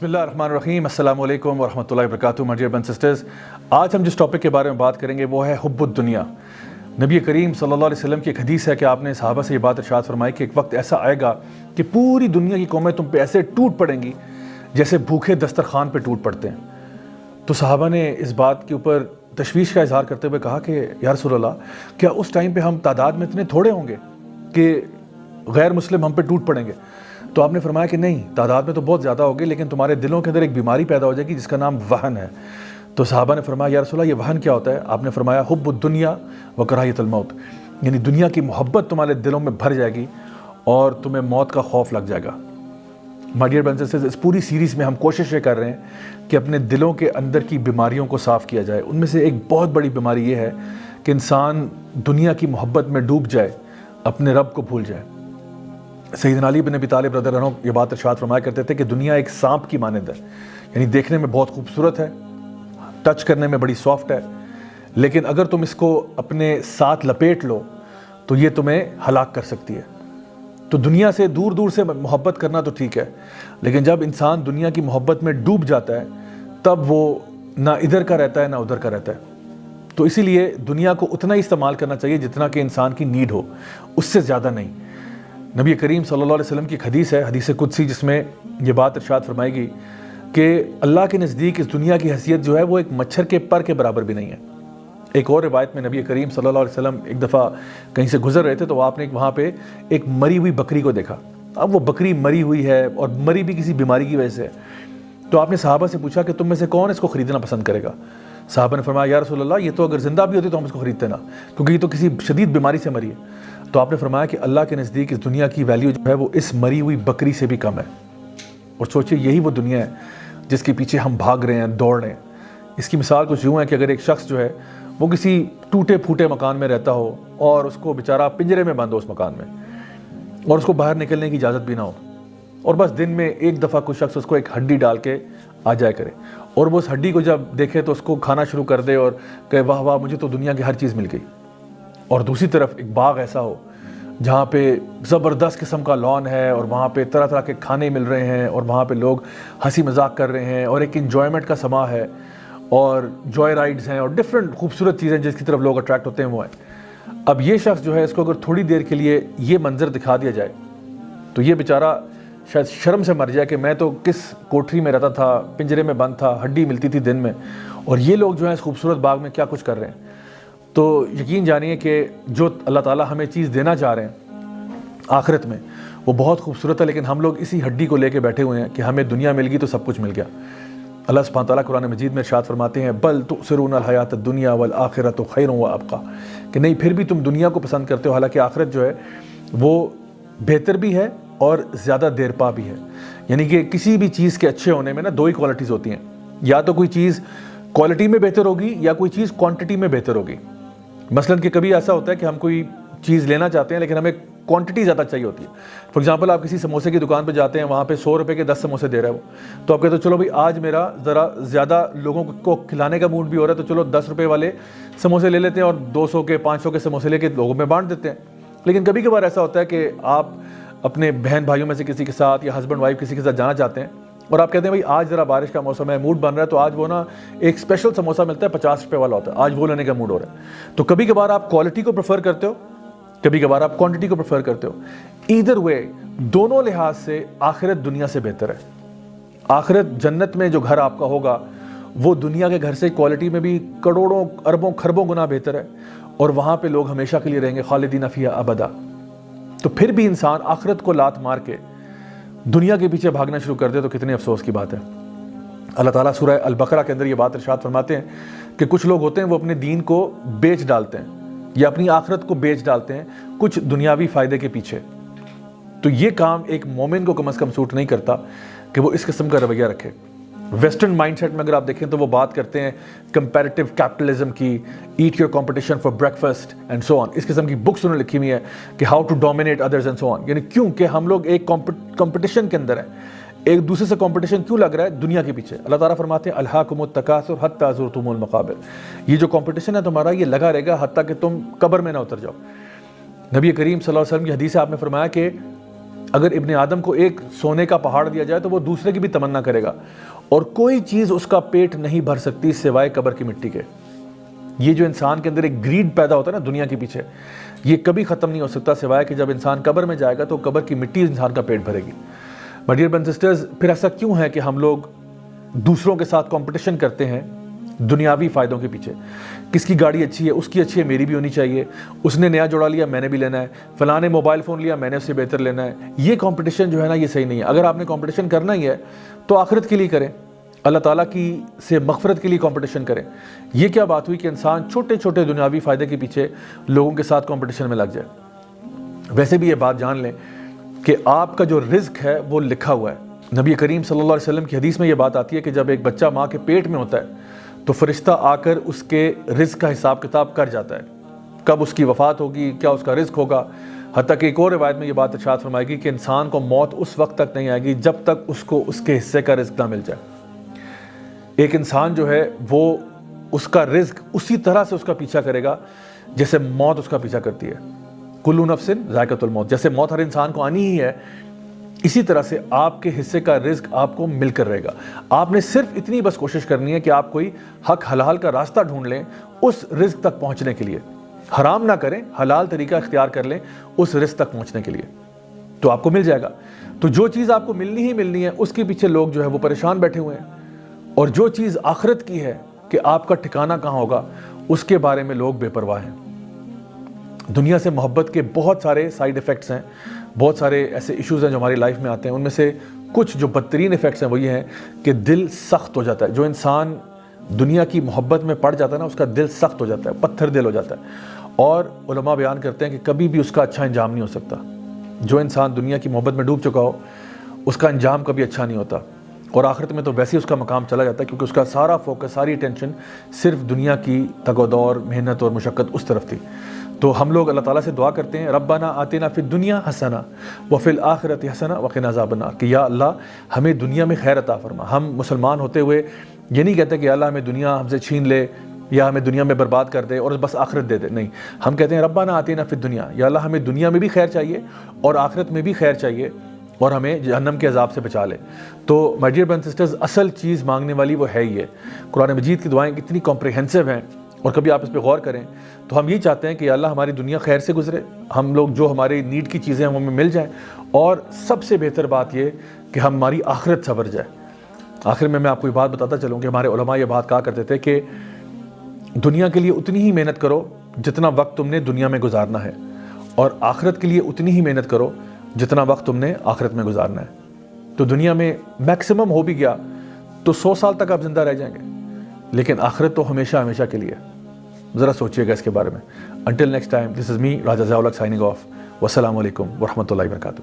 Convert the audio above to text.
بسم اللہ الرحمن الرحیم، السلام علیکم ورحمۃ اللہ وبرکاتہ. مائی ڈیئر برادرز اینڈ سسٹرز، آج ہم جس ٹاپک کے بارے میں بات کریں گے وہ ہے حب الدنیا. نبی کریم صلی اللہ علیہ وسلم کی ایک حدیث ہے کہ آپ نے صحابہ سے یہ بات ارشاد فرمائی کہ ایک وقت ایسا آئے گا کہ پوری دنیا کی قومیں تم پہ ایسے ٹوٹ پڑیں گی جیسے بھوکے دسترخوان پہ ٹوٹ پڑتے ہیں. تو صحابہ نے اس بات کے اوپر تشویش کا اظہار کرتے ہوئے کہا کہ یا رسول اللہ، کیا اس ٹائم پہ ہم تعداد میں اتنے تھوڑے ہوں گے کہ غیر مسلم ہم پہ ٹوٹ پڑیں گے؟ تو آپ نے فرمایا کہ نہیں، تعداد میں تو بہت زیادہ ہوگی، لیکن تمہارے دلوں کے اندر ایک بیماری پیدا ہو جائے گی جس کا نام وہن ہے. تو صحابہ نے فرمایا یا رسول اللہ، یہ وہن کیا ہوتا ہے؟ آپ نے فرمایا حب الدنیا و کراہیت الموت، یعنی دنیا کی محبت تمہارے دلوں میں بھر جائے گی اور تمہیں موت کا خوف لگ جائے گا. My dear brothers and sisters, اس پوری سیریز میں ہم کوشش یہ کر رہے ہیں کہ اپنے دلوں کے اندر کی بیماریوں کو صاف کیا جائے. ان میں سے ایک بہت بڑی بیماری یہ ہے کہ انسان دنیا کی محبت میں ڈوب جائے، اپنے رب کو بھول جائے. سیدنا علی بن ابی طالب رضی اللہ عنہ یہ بات ارشاد فرمایا کرتے تھے کہ دنیا ایک سانپ کی مانند ہے، یعنی دیکھنے میں بہت خوبصورت ہے، ٹچ کرنے میں بڑی سافٹ ہے، لیکن اگر تم اس کو اپنے ساتھ لپیٹ لو تو یہ تمہیں ہلاک کر سکتی ہے. تو دنیا سے دور دور سے محبت کرنا تو ٹھیک ہے، لیکن جب انسان دنیا کی محبت میں ڈوب جاتا ہے تب وہ نہ ادھر کا رہتا ہے نہ ادھر کا رہتا ہے. تو اسی لیے دنیا کو اتنا ہی استعمال کرنا چاہیے جتنا کہ انسان کی نیڈ ہو، اس سے زیادہ نہیں. نبی کریم صلی اللہ علیہ وسلم کی ایک حدیث ہے، حدیث قدسی، جس میں یہ بات ارشاد فرمائے گی کہ اللہ کے نزدیک اس دنیا کی حیثیت جو ہے وہ ایک مچھر کے پر کے برابر بھی نہیں ہے. ایک اور روایت میں نبی کریم صلی اللہ علیہ وسلم ایک دفعہ کہیں سے گزر رہے تھے تو آپ نے وہاں پہ ایک مری ہوئی بکری کو دیکھا. اب وہ بکری مری ہوئی ہے اور مری بھی کسی بیماری کی وجہ سے. تو آپ نے صحابہ سے پوچھا کہ تم میں سے کون اس کو خریدنا پسند کرے گا؟ صحابہ نے فرمایا یا رسول اللہ، یہ تو اگر زندہ بھی ہوتی تو ہم اس کو خریدتے نا، کیونکہ یہ تو کسی شدید بیماری سے مری ہے. تو آپ نے فرمایا کہ اللہ کے نزدیک اس دنیا کی ویلیو جو ہے وہ اس مری ہوئی بکری سے بھی کم ہے. اور سوچئے یہی وہ دنیا ہے جس کے پیچھے ہم بھاگ رہے ہیں، دوڑ رہے ہیں. اس کی مثال کچھ یوں ہے کہ اگر ایک شخص جو ہے وہ کسی ٹوٹے پھوٹے مکان میں رہتا ہو اور اس کو بیچارہ پنجرے میں بند ہو اس مکان میں، اور اس کو باہر نکلنے کی اجازت بھی نہ ہو، اور بس دن میں ایک دفعہ کوئی شخص اس کو ایک ہڈی ڈال کے آ جائے کرے، اور وہ اس ہڈی کو جب دیکھے تو اس کو کھانا شروع کر دے اور کہے واہ واہ مجھے تو دنیا کی ہر چیز مل گئی. اور دوسری طرف ایک باغ ایسا ہو جہاں پہ زبردست قسم کا لان ہے اور وہاں پہ طرح طرح کے کھانے مل رہے ہیں اور وہاں پہ لوگ ہنسی مذاق کر رہے ہیں اور ایک انجوائمنٹ کا سما ہے اور جوائے رائڈز ہیں اور ڈفرینٹ خوبصورت چیزیں جس کی طرف لوگ اٹریکٹ ہوتے ہیں وہ ہیں. اب یہ شخص جو ہے اس کو اگر تھوڑی دیر کے لیے یہ منظر دکھا دیا جائے تو یہ بیچارہ شاید شرم سے مر جائے کہ میں تو کس کوٹری میں رہتا تھا، پنجرے میں بند تھا، ہڈی ملتی تھی دن میں، اور یہ لوگ جو ہیں اس خوبصورت باغ میں کیا کچھ کر رہے ہیں. تو یقین جانیے کہ جو اللہ تعالیٰ ہمیں چیز دینا چاہ رہے ہیں آخرت میں وہ بہت خوبصورت ہے، لیکن ہم لوگ اسی ہڈی کو لے کے بیٹھے ہوئے ہیں کہ ہمیں دنیا مل گئی تو سب کچھ مل گیا. اللہ سبحانہ تعالیٰ قرآن مجید میں ارشاد فرماتے ہیں بل تؤثرون الحیات الدنیا والآخرۃ خیر وابقیٰ، کہ نہیں پھر بھی تم دنیا کو پسند کرتے ہو، حالانکہ آخرت جو ہے وہ بہتر بھی ہے اور زیادہ دیر پا بھی ہے. یعنی کہ کسی بھی چیز کے اچھے ہونے میں نا دو ہی کوالٹیز ہوتی ہیں، یا تو کوئی چیز کوالٹی میں بہتر ہوگی یا کوئی چیز کوانٹٹی میں بہتر ہوگی. مثلاً کہ کبھی ایسا ہوتا ہے کہ ہم کوئی چیز لینا چاہتے ہیں لیکن ہمیں کوانٹٹی زیادہ چاہیے ہوتی ہے. فار ایگزامپل آپ کسی سموسے کی دکان پہ جاتے ہیں، وہاں پہ 100 روپے کے 10 سموسے دے رہا ہے وہ، تو آپ کہتے ہو چلو بھائی آج میرا ذرا زیادہ لوگوں کو کھلانے کا موڈ بھی ہو رہا ہے تو چلو 10 روپے والے سموسے لے لیتے ہیں اور 200 کے 500 کے سموسے لے کے لوگوں میں بانٹ دیتے ہیں. لیکن کبھی کبھار ایسا ہوتا ہے کہ آپ اپنے بہن بھائیوں میں سے کسی کے ساتھ یا ہسبینڈ وائف کسی کے ساتھ جانا چاہتے ہیں اور آپ کہتے ہیں بھائی آج ذرا بارش کا موسم ہے، موڈ بن رہا ہے، تو آج وہ نا ایک اسپیشل سموسا ملتا ہے 50 روپے والا ہوتا ہے، آج وہ لینے کا موڈ ہو رہا ہے. تو کبھی کبھار آپ کوالٹی کو پریفر کرتے ہو، کبھی کبھار آپ کوانٹٹی کو پریفر کرتے ہو. ایدر وے دونوں لحاظ سے آخرت دنیا سے بہتر ہے. آخرت جنت میں جو گھر آپ کا ہوگا وہ دنیا کے گھر سے کوالٹی میں بھی کروڑوں اربوں خربوں گنا بہتر ہے، اور وہاں پہ لوگ ہمیشہ کے لیے رہیں گے خالدین فیہا ابدا. تو پھر بھی انسان آخرت کو لات مار کے دنیا کے پیچھے بھاگنا شروع کر دے تو کتنے افسوس کی بات ہے. اللہ تعالیٰ سورہ البقرہ کے اندر یہ بات ارشاد فرماتے ہیں کہ کچھ لوگ ہوتے ہیں وہ اپنے دین کو بیچ ڈالتے ہیں یا اپنی آخرت کو بیچ ڈالتے ہیں کچھ دنیاوی فائدے کے پیچھے. تو یہ کام ایک مومن کو کم از کم سوٹ نہیں کرتا کہ وہ اس قسم کا رویہ رکھے. ویسٹرن مائنڈ سیٹ میں اگر آپ دیکھیں تو وہ بات کرتے ہیں کمپیریٹیو کیپٹلزم کی، eat your competition for breakfast and so on. اس قسم کی بکس انہوں نے لکھی ہوئی ہیں کہ how to dominate others and so on. یعنی کیوں کہ ہم لوگ ایک کمپٹیشن کے اندر ہیں، ایک دوسرے سے کمپٹیشن کیوں لگ رہا ہے؟ دنیا کے پیچھے. اللہ تعالیٰ فرماتے ہیں الہاکم التکاثر حتی زرتم المقابر. یہ جو کمپٹیشن ہے تمہارا یہ لگا رہے گا حتیٰ کہ تم قبر میں نہ اتر جاؤ. نبی کریم صلی اللہ علیہ وسلم کی حدیث ہے، آپ نے فرمایا کہ اگر ابن آدم کو ایک سونے کا پہاڑ دیا جائے تو وہ دوسرے کی بھی تمنا کرے گا، اور کوئی چیز اس کا پیٹ نہیں بھر سکتی سوائے قبر کی مٹی کے۔ یہ جو انسان کے اندر ایک گریڈ پیدا ہوتا ہے نا دنیا کے پیچھے، یہ کبھی ختم نہیں ہو سکتا سوائے کہ جب انسان قبر میں جائے گا تو قبر کی مٹی انسان کا پیٹ بھرے گی۔ مائی ڈیئر برادرز اینڈ سسٹرز، پھر ایسا کیوں ہے کہ ہم لوگ دوسروں کے ساتھ کمپٹیشن کرتے ہیں دنیاوی فائدوں کے پیچھے؟ کس کی گاڑی اچھی ہے، اس کی اچھی ہے، میری بھی ہونی چاہیے، اس نے نیا جوڑا لیا میں نے بھی لینا ہے، فلاں نے موبائل فون لیا میں نے اس سے بہتر لینا ہے۔ یہ کمپٹیشن جو ہے نا یہ صحیح نہیں ہے۔ اگر آپ نے کمپٹیشن کرنا ہی ہے تو آخرت کے لیے کریں، اللہ تعالیٰ کی سے مغفرت کے لیے کمپٹیشن کریں۔ یہ کیا بات ہوئی کہ انسان چھوٹے چھوٹے دنیاوی فائدے کے پیچھے لوگوں کے ساتھ کمپٹیشن میں لگ جائے؟ ویسے بھی یہ بات جان لیں کہ آپ کا جو رزق ہے وہ لکھا ہوا ہے۔ نبی کریم صلی اللہ علیہ وسلم کی حدیث میں یہ بات آتی ہے کہ جب ایک بچہ ماں کے پیٹ میں ہوتا ہے تو فرشتہ آ کر اس کے رزق کا حساب کتاب کر جاتا ہے، کب اس کی وفات ہوگی، کیا اس کا رزق ہوگا۔ حتیٰ کہ ایک اور روایت میں یہ بات ارشاد فرمائے گی کہ انسان کو موت اس وقت تک نہیں آئے گی جب تک اس کو اس کے حصے کا رزق نہ مل جائے۔ ایک انسان جو ہے وہ اس کا رزق اسی طرح سے اس کا پیچھا کرے گا جیسے موت اس کا پیچھا کرتی ہے۔ کلو نفس ذائقۃ الموت، جیسے موت ہر انسان کو آنی ہی ہے، اسی طرح سے آپ کے حصے کا رزق آپ کو مل کر رہے گا۔ آپ نے صرف اتنی بس کوشش کرنی ہے کہ آپ کوئی حق حلال کا راستہ ڈھونڈ لیں اس رزق تک پہنچنے کے لیے، حرام نہ کریں، حلال طریقہ اختیار کر لیں اس رزق تک پہنچنے کے لیے، تو آپ کو مل جائے گا۔ تو جو چیز آپ کو ملنی ہی ملنی ہے اس کے پیچھے لوگ جو ہے وہ پریشان بیٹھے ہوئے ہیں، اور جو چیز آخرت کی ہے کہ آپ کا ٹھکانہ کہاں ہوگا اس کے بارے میں لوگ بے پرواہ ہیں۔ دنیا سے محبت کے بہت سارے سائیڈ ایفیکٹس ہیں، بہت سارے ایسے ایشوز ہیں جو ہماری لائف میں آتے ہیں۔ ان میں سے کچھ جو بدترین ایفیکٹس ہیں وہ یہ ہیں کہ دل سخت ہو جاتا ہے۔ جو انسان دنیا کی محبت میں پڑ جاتا ہے نا اس کا دل سخت ہو جاتا ہے، پتھر دل ہو جاتا ہے، اور علماء بیان کرتے ہیں کہ کبھی بھی اس کا اچھا انجام نہیں ہو سکتا۔ جو انسان دنیا کی محبت میں ڈوب چکا ہو اس کا انجام کبھی اچھا نہیں ہوتا، اور آخرت میں تو ویسے ہی اس کا مقام چلا جاتا ہے، کیونکہ اس کا سارا فوکس، ساری اٹینشن صرف دنیا کی تگ و دور، محنت اور مشقت اس طرف تھی۔ تو ہم لوگ اللہ تعالیٰ سے دعا کرتے ہیں ربنا آتنا فی الدنیا حسنہ وفی الآخرۃ حسنہ وقنا عذاب النار، کہ یا اللہ ہمیں دنیا میں خیر عطا فرما۔ ہم مسلمان ہوتے ہوئے یہ نہیں کہتے کہ یا اللہ ہمیں دنیا ہم سے چھین لے یا ہمیں دنیا میں برباد کر دے اور بس آخرت دے دے، نہیں، ہم کہتے ہیں ربنا آتنا فی الدنیا، یا اللہ ہمیں دنیا میں بھی خیر چاہیے اور آخرت میں بھی خیر چاہیے، اور ہمیں جہنم کے عذاب سے بچا لے۔ تو مائی ڈیئر برادرز اینڈ سسٹرز، اصل چیز مانگنے والی وہ ہے ہی ہے۔ قرآن مجید کی دعائیں کتنی کمپریہنسو ہیں، اور کبھی آپ اس پہ غور کریں تو ہم یہ چاہتے ہیں کہ یا اللہ ہماری دنیا خیر سے گزرے، ہم لوگ جو ہماری نیڈ کی چیزیں ہیں وہ ہمیں مل جائیں، اور سب سے بہتر بات یہ کہ ہماری آخرت سنور جائے۔ آخر میں آپ کو یہ بات بتاتا چلوں کہ ہمارے علماء یہ بات کہا کرتے تھے کہ دنیا کے لیے اتنی ہی محنت کرو جتنا وقت تم نے دنیا میں گزارنا ہے، اور آخرت کے لیے اتنی ہی محنت کرو جتنا وقت تم نے آخرت میں گزارنا ہے۔ تو دنیا میں میکسیمم ہو بھی گیا تو 100 سال تک آپ زندہ رہ جائیں گے، لیکن آخرت تو ہمیشہ ہمیشہ کے لیے۔ ذرا سوچئے گا اس کے بارے میں۔ انٹل نیکسٹ ٹائم، دس از می راجہ ضیاء الحق سائننگ آف، والسلام علیکم ورحمۃ اللہ وبرکاتہ۔